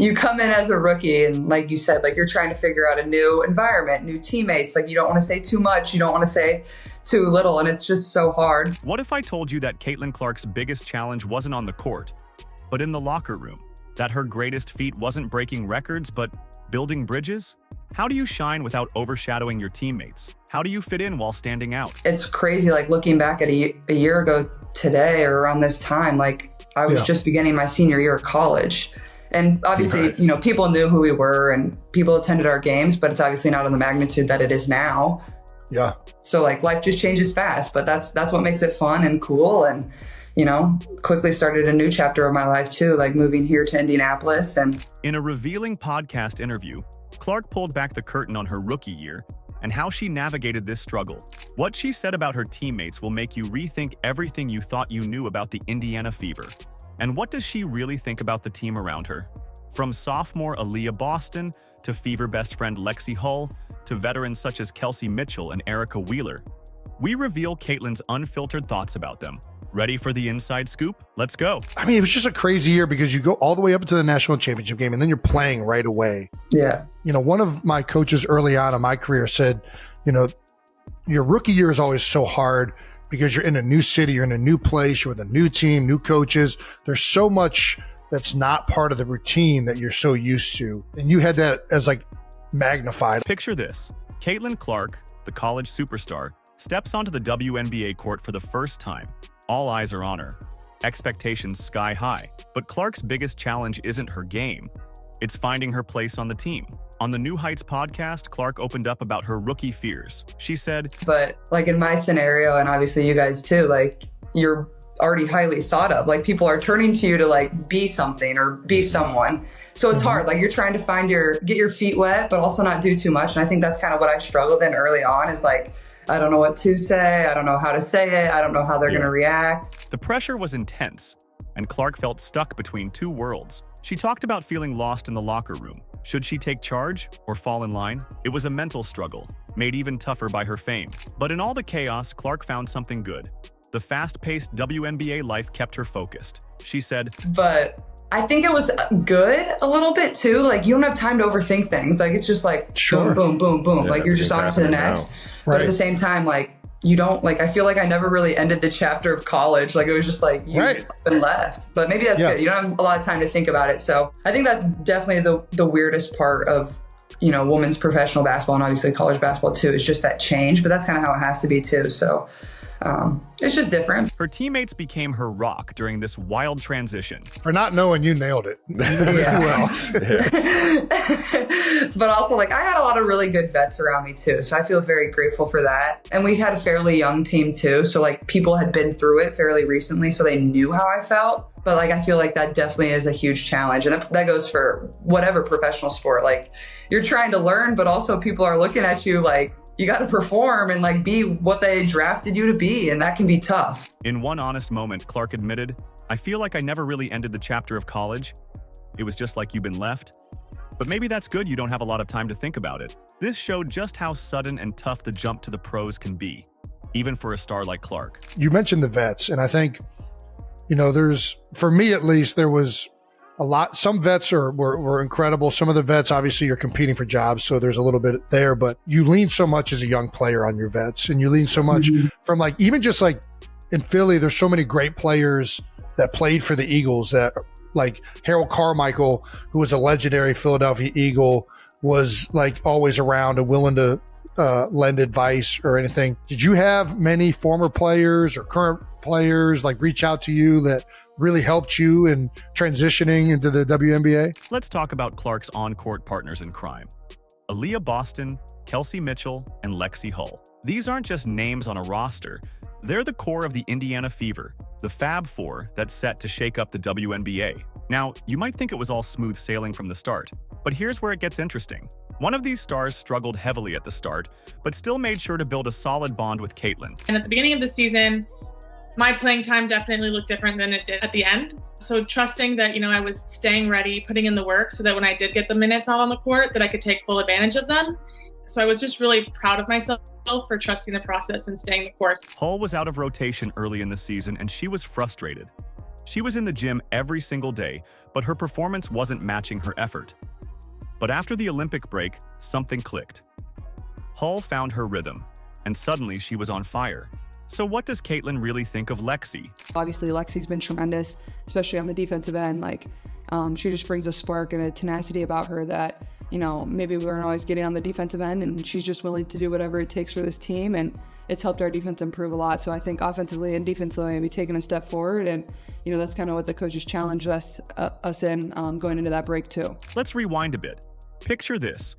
you come in as a rookie and like you said, like you're trying to figure out a new environment, new teammates. Like you don't want to say too much. You don't want to say too little. And it's just so hard. What if I told you that Caitlin Clark's biggest challenge wasn't on the court, but in the locker room? That her greatest feat wasn't breaking records, but building bridges? How do you shine without overshadowing your teammates? How do you fit in while standing out? It's crazy, like looking back at a year ago today or around this time, like I was just beginning my senior year of college. And obviously, you know, people knew who we were and people attended our games, but it's obviously not on the magnitude that it is now. Yeah. So like life just changes fast, but that's what makes it fun and cool. And, you know, quickly started a new chapter of my life too, like moving here to Indianapolis. And in a revealing podcast interview, Clark pulled back the curtain on her rookie year and how she navigated this struggle. What she said about her teammates will make you rethink everything you thought you knew about the Indiana Fever. And what does she really think about the team around her? From sophomore Aliyah Boston to Fever best friend Lexie Hull to veterans such as Kelsey Mitchell and Erica Wheeler, we reveal Caitlin's unfiltered thoughts about them. Ready for the inside scoop? Let's go. I mean, it was just a crazy year because you go all the way up to the national championship game and then you're playing right away. Yeah. You know, one of my coaches early on in my career said, you know, your rookie year is always so hard because you're in a new city, you're in a new place, you're with a new team, new coaches. There's so much that's not part of the routine that you're so used to. And you had that as like magnified. Picture this. Caitlin Clark, the college superstar, steps onto the WNBA court for the first time. All eyes are on her. Expectations sky high. But Clark's biggest challenge isn't her game. It's finding her place on the team. On the New Heights podcast, Clark opened up about her rookie fears. She said, but like in my scenario, and obviously you guys too, like you're already highly thought of. Like people are turning to you to like be something or be someone. So it's hard. Like you're trying to get your feet wet, but also not do too much. And I think that's kind of what I struggled in early on is like, I don't know what to say. I don't know how to say it. I don't know how they're going to react. The pressure was intense, and Clark felt stuck between two worlds. She talked about feeling lost in the locker room. Should she take charge or fall in line? It was a mental struggle, made even tougher by her fame. But in all the chaos, Clark found something good. The fast-paced WNBA life kept her focused. She said, but I think it was good a little bit too. Like you don't have time to overthink things. Like it's just like boom, boom, boom, boom. Yeah, like you're just on to the next. But at the same time, like you don't like, I feel like I never really ended the chapter of college. Like it was just like you been left, but maybe that's good. You don't have a lot of time to think about it. So I think that's definitely the weirdest part of, you know, women's professional basketball and obviously college basketball too, is just that change, but that's kind of how it has to be too. So it's just different. Her teammates became her rock during this wild transition. For not knowing, you nailed it. Well. But also, like, I had a lot of really good vets around me, too. So I feel very grateful for that. And we had a fairly young team, too. So, like, people had been through it fairly recently, so they knew how I felt. But, like, I feel like that definitely is a huge challenge. And that goes for whatever professional sport. Like, you're trying to learn, but also people are looking at you like, you got to perform and like be what they drafted you to be. And that can be tough. In one honest moment, Clark admitted, I feel like I never really ended the chapter of college. It was just like you've been left. But maybe that's good you don't have a lot of time to think about it. This showed just how sudden and tough the jump to the pros can be, even for a star like Clark. You mentioned the vets, and I think, you know, for me at least, there was a lot. Some vets were incredible. Some of the vets, obviously, you're competing for jobs, so there's a little bit there. But you lean so much as a young player on your vets, and you lean so much from like even just like in Philly. There's so many great players that played for the Eagles. That like Harold Carmichael, who was a legendary Philadelphia Eagle, was like always around and willing to lend advice or anything. Did you have many former players or current players like reach out to you that really helped you in transitioning into the WNBA? Let's talk about Clark's on-court partners in crime. Aliyah Boston, Kelsey Mitchell, and Lexie Hull. These aren't just names on a roster. They're the core of the Indiana Fever, the Fab Four that's set to shake up the WNBA. Now, you might think it was all smooth sailing from the start, but here's where it gets interesting. One of these stars struggled heavily at the start, but still made sure to build a solid bond with Caitlin. And at the beginning of the season, my playing time definitely looked different than it did at the end. So trusting that, I was staying ready, putting in the work so that when I did get the minutes out on the court, that I could take full advantage of them. So I was just really proud of myself for trusting the process and staying the course. Hull was out of rotation early in the season and she was frustrated. She was in the gym every single day, but her performance wasn't matching her effort. But after the Olympic break, something clicked. Hull found her rhythm, and suddenly she was on fire. So what does Caitlin really think of Lexie? Obviously, Lexie's been tremendous, especially on the defensive end. She just brings a spark and a tenacity about her that, maybe we weren't always getting on the defensive end, and she's just willing to do whatever it takes for this team, and it's helped our defense improve a lot. So I think offensively and defensively, we've taken a step forward, and that's kind of what the coaches challenged us in going into that break too. Let's rewind a bit. Picture this.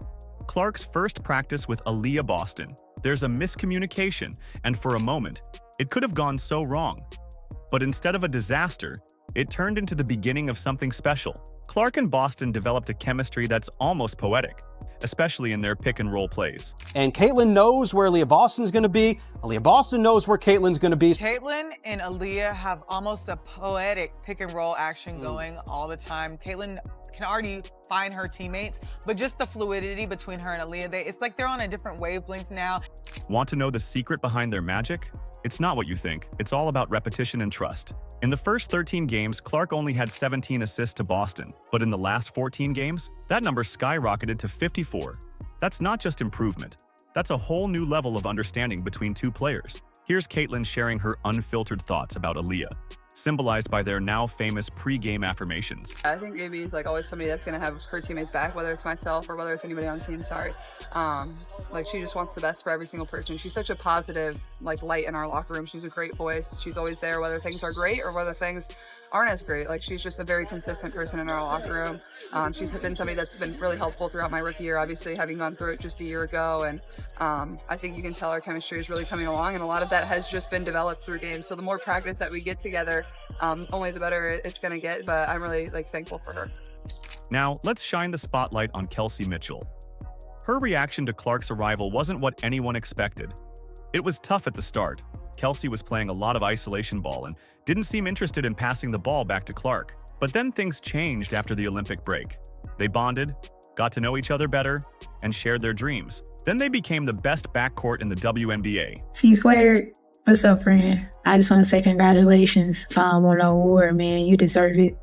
Clark's first practice with Aliyah Boston. There's a miscommunication, and for a moment, it could have gone so wrong. But instead of a disaster, it turned into the beginning of something special. Clark and Boston developed a chemistry that's almost poetic, especially in their pick-and-roll plays. And Caitlin knows where Aliyah Boston's going to be. Aliyah Boston knows where Caitlin's going to be. Caitlin and Aliyah have almost a poetic pick-and-roll action going all the time. Caitlin can already find her teammates, but just the fluidity between her and Aliyah, it's like they're on a different wavelength now. Want to know the secret behind their magic? It's not what you think. It's all about repetition and trust. In the first 13 games, Clark only had 17 assists to Boston, but in the last 14 games, that number skyrocketed to 54. That's not just improvement. That's a whole new level of understanding between two players. Here's Caitlin sharing her unfiltered thoughts about Aliyah, symbolized by their now famous pre-game affirmations. I think AB is always somebody that's going to have her teammates back, whether it's myself or whether it's anybody on the team, she just wants the best for every single person. She's such a positive light in our locker room. She's a great voice. She's always there, whether things are great or whether things aren't as great. She's just a very consistent person in our locker room. She's been somebody that's been really helpful throughout my rookie year, obviously having gone through it just a year ago. And I think you can tell our chemistry is really coming along, and a lot of that has just been developed through games. So the more practice that we get together, only the better it's going to get, but I'm really thankful for her. Now, let's shine the spotlight on Kelsey Mitchell. Her reaction to Clark's arrival wasn't what anyone expected. It was tough at the start. Kelsey was playing a lot of isolation ball and didn't seem interested in passing the ball back to Clark. But then things changed after the Olympic break. They bonded, got to know each other better, and shared their dreams. Then they became the best backcourt in the WNBA. C-squared. What's up, friend? I just want to say congratulations on the award, man. You deserve it.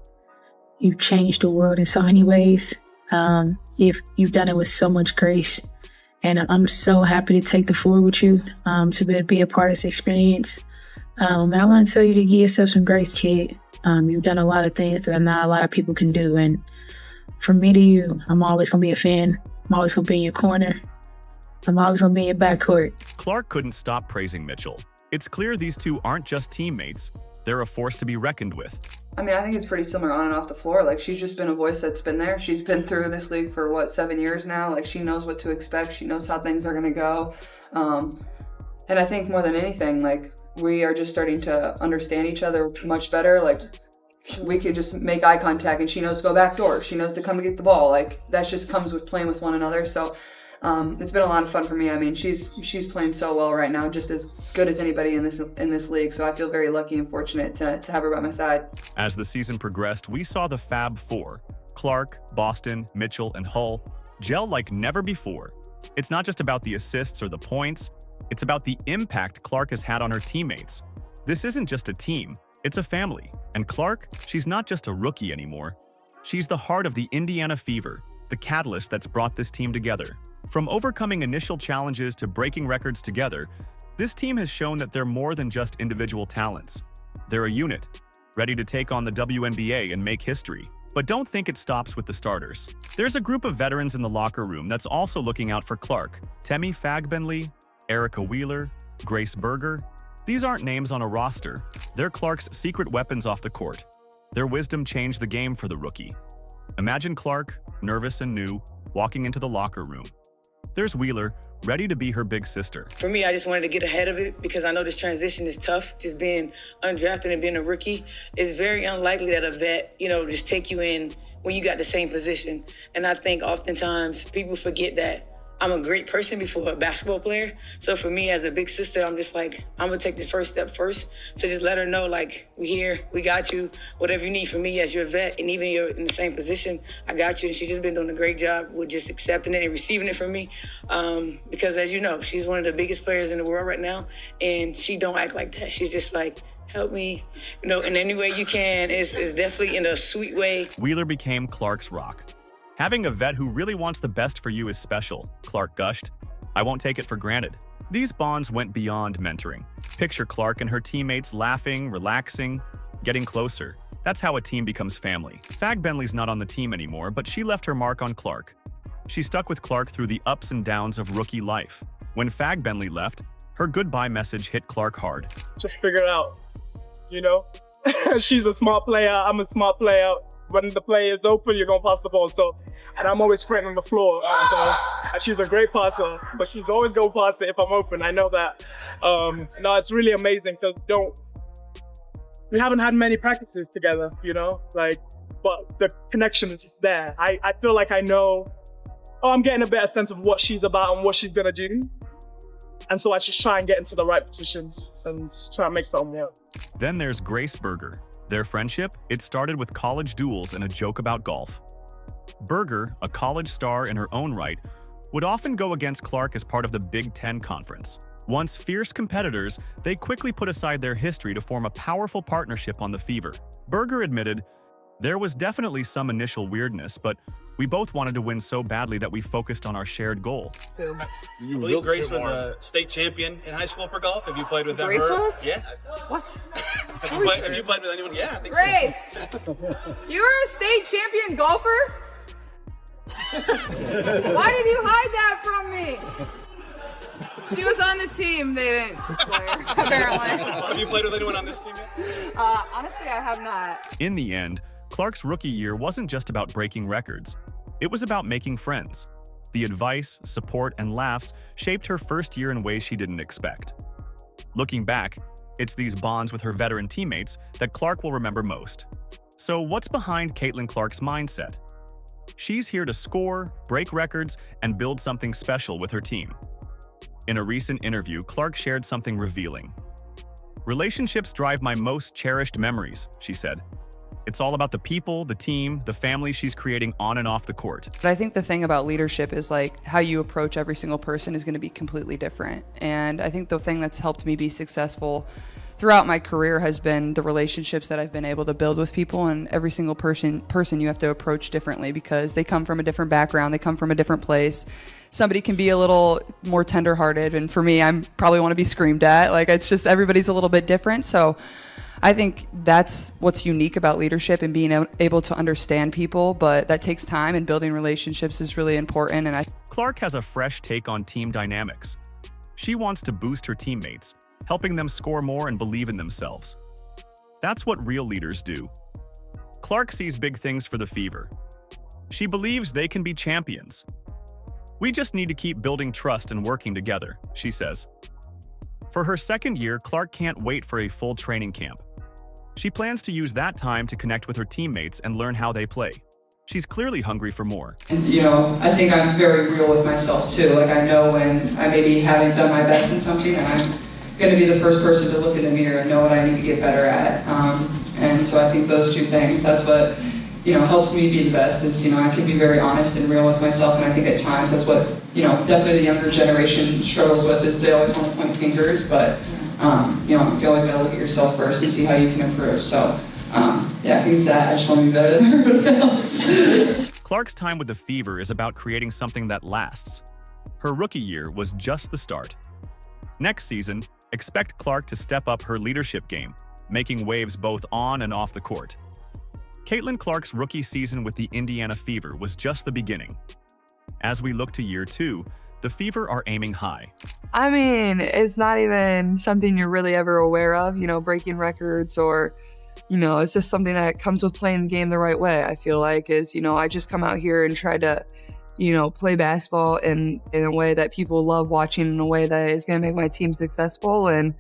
You've changed the world in so many ways. You've done it with so much grace. And I'm so happy to take the floor with you, to be a part of this experience. And I want to tell you to give yourself some grace, kid. You've done a lot of things that not a lot of people can do. And from me to you, I'm always going to be a fan. I'm always going to be in your corner. I'm always going to be in your backcourt. Clark couldn't stop praising Mitchell. It's clear these two aren't just teammates. They're a force to be reckoned with. I think it's pretty similar on and off the floor. She's just been a voice that's been there. She's been through this league for 7 years now. She knows what to expect. She knows how things are going to go. And I think more than anything, we are just starting to understand each other much better. We could just make eye contact and she knows to go back door. She knows to come to get the ball. That just comes with playing with one another. So it's been a lot of fun for me. She's playing so well right now, just as good as anybody in this league. So I feel very lucky and fortunate to have her by my side. As the season progressed, we saw the Fab Four, Clark, Boston, Mitchell, and Hull, gel like never before. It's not just about the assists or the points. It's about the impact Clark has had on her teammates. This isn't just a team. It's a family. And Clark, she's not just a rookie anymore. She's the heart of the Indiana Fever, the catalyst that's brought this team together. From overcoming initial challenges to breaking records together, this team has shown that they're more than just individual talents. They're a unit, ready to take on the WNBA and make history. But don't think it stops with the starters. There's a group of veterans in the locker room that's also looking out for Clark. Temi Fagbenley, Erica Wheeler, Grace Berger. These aren't names on a roster. They're Clark's secret weapons off the court. Their wisdom changed the game for the rookie. Imagine Clark, nervous and new, walking into the locker room. There's Wheeler, ready to be her big sister. For me, I just wanted to get ahead of it because I know this transition is tough. Just being undrafted and being a rookie, it's very unlikely that a vet, just take you in when you got the same position. And I think oftentimes people forget that I'm a great person before a basketball player. So for me as a big sister, I'm just I'm gonna take this first step first to just let her know, we here, we got you, whatever you need from me as your vet, and even you're in the same position, I got you. And she's just been doing a great job with just accepting it and receiving it from me. Because as you know, she's one of the biggest players in the world right now, and she don't act like that. She's just help me, in any way you can. It's definitely in a sweet way. Wheeler became Clark's rock. Having a vet who really wants the best for you is special, Clark gushed. I won't take it for granted. These bonds went beyond mentoring. Picture Clark and her teammates laughing, relaxing, getting closer. That's how a team becomes family. Fag Bentley's not on the team anymore, but she left her mark on Clark. She stuck with Clark through the ups and downs of rookie life. When Fag Bentley left, her goodbye message hit Clark hard. Just figure it out, She's a smart player, I'm a smart player. When the play is open, you're going to pass the ball. And I'm always sprinting on the floor. And she's a great passer, but she's always going to pass it if I'm open. I know that. No, it's really amazing because we haven't had many practices together, but the connection is just there. I feel like I know, I'm getting a better sense of what she's about and what she's going to do. And so I just try and get into the right positions and try and make something work. Then there's Grace Berger. Their friendship, it started with college duels and a joke about golf. Berger, a college star in her own right, would often go against Clark as part of the Big Ten Conference. Once fierce competitors, they quickly put aside their history to form a powerful partnership on the Fever. Berger admitted, there was definitely some initial weirdness, but we both wanted to win so badly that we focused on our shared goal. I believe Grace was a state champion in high school for golf. Have you played with them? Grace was? Yeah. What? Have you played with anyone? Yeah, I think Grace! so. You're a state champion golfer? Why did you hide that from me? She was on the team. They didn't play her, apparently. Have you played with anyone on this team yet? Honestly, I have not. In the end, Clark's rookie year wasn't just about breaking records. It was about making friends. The advice, support, and laughs shaped her first year in ways she didn't expect. Looking back, it's these bonds with her veteran teammates that Clark will remember most. So what's behind Caitlin Clark's mindset? She's here to score, break records, and build something special with her team. In a recent interview, Clark shared something revealing. "Relationships drive my most cherished memories," she said. It's all about the people, the team, the family she's creating on and off the court. But I think the thing about leadership is like how you approach every single person is going to be completely different. And I think the thing that's helped me be successful throughout my career has been the relationships that I've been able to build with people. And every single person you have to approach differently because they come from a different background, they come from a different place. Somebody can be a little more tenderhearted, and for me, I probably want to be screamed at. Like, it's just everybody's a little bit different. So I think that's what's unique about leadership and being able to understand people, but that takes time, and building relationships is really important. And Clark has a fresh take on team dynamics. She wants to boost her teammates, helping them score more and believe in themselves. That's what real leaders do. Clark sees big things for the Fever. She believes they can be champions. We just need to keep building trust and working together, she says. For her second year, Clark can't wait for a full training camp. She plans to use that time to connect with her teammates and learn how they play. She's clearly hungry for more. And, I think I'm very real with myself too. Like, I know when I maybe haven't done my best in something, and I'm going to be the first person to look in the mirror and know what I need to get better at. And so I think those two things, that's what helps me be the best is, I can be very honest and real with myself. And I think at times that's what, definitely the younger generation struggles with is they always want to point fingers, but, you always got to look at yourself first and see how you can improve. So, I think it's that. I just want to be better than everybody else. Clark's time with the Fever is about creating something that lasts. Her rookie year was just the start. Next season, expect Clark to step up her leadership game, making waves both on and off the court. Caitlin Clark's rookie season with the Indiana Fever was just the beginning. As we look to year 2, the Fever are aiming high. I mean, it's not even something you're really ever aware of, breaking records or, it's just something that comes with playing the game the right way. I feel like is, I just come out here and try to, play basketball in a way that people love watching, in a way that is going to make my team successful, and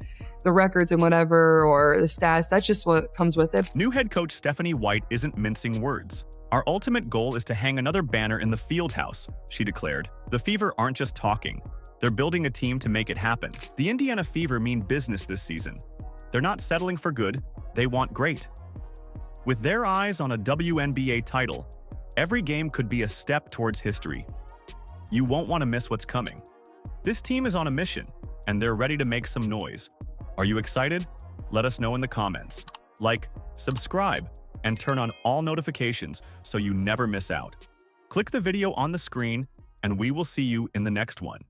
the records and whatever, or the stats, that's just what comes with it. New head coach Stephanie White isn't mincing words. Our ultimate goal is to hang another banner in the field house, she declared. The Fever aren't just talking. They're building a team to make it happen. The Indiana Fever mean business this season. They're not settling for good, they want great. With their eyes on a WNBA title, every game could be a step towards history. You won't want to miss what's coming. This team is on a mission, and they're ready to make some noise. Are you excited? Let us know in the comments. Like, subscribe, and turn on all notifications so you never miss out. Click the video on the screen, and we will see you in the next one.